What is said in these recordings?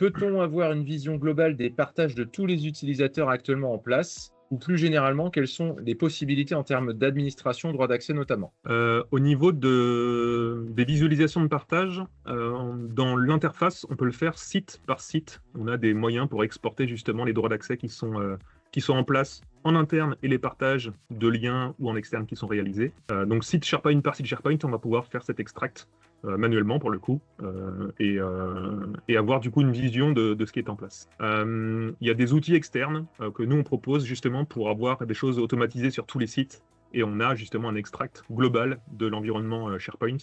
Peut-on avoir une vision globale des partages de tous les utilisateurs actuellement en place? Ou plus généralement, quelles sont les possibilités en termes d'administration, droit d'accès notamment? Au niveau des visualisations de partage, dans l'interface, on peut le faire site par site. On a des moyens pour exporter justement les droits d'accès qui sont en place en interne et les partages de liens ou en externe qui sont réalisés. Donc site SharePoint par site SharePoint, on va pouvoir faire cet extract manuellement pour le coup et avoir du coup une vision de ce qui est en place. Il y a des outils externes que nous on propose justement pour avoir des choses automatisées sur tous les sites et on a justement un extract global de l'environnement SharePoint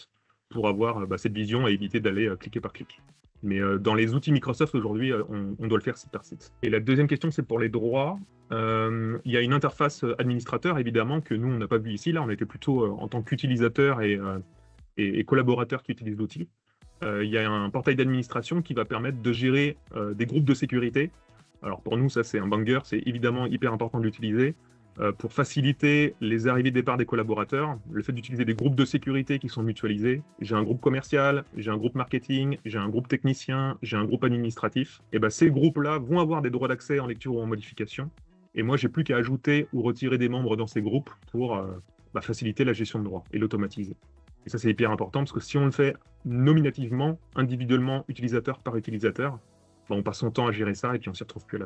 pour avoir cette vision et éviter d'aller cliquer par clic. Mais dans les outils Microsoft aujourd'hui, on doit le faire site par site. Et la deuxième question, c'est pour les droits. Il y a une interface administrateur, évidemment, que nous, on n'a pas vu ici. Là, on était plutôt en tant qu'utilisateur et collaborateur qui utilisent l'outil. Il y a un portail d'administration qui va permettre de gérer des groupes de sécurité. Alors pour nous, ça c'est un banger, c'est évidemment hyper important de l'utiliser. Pour faciliter les arrivées et départs des collaborateurs, le fait d'utiliser des groupes de sécurité qui sont mutualisés. J'ai un groupe commercial, j'ai un groupe marketing, j'ai un groupe technicien, j'ai un groupe administratif. Et ben ces groupes-là vont avoir des droits d'accès en lecture ou en modification. Et moi, j'ai plus qu'à ajouter ou retirer des membres dans ces groupes pour faciliter la gestion de droits et l'automatiser. Et ça, c'est hyper important parce que si on le fait nominativement, individuellement, utilisateur par utilisateur, on passe son temps à gérer ça et puis on s'y retrouve plus à la fin.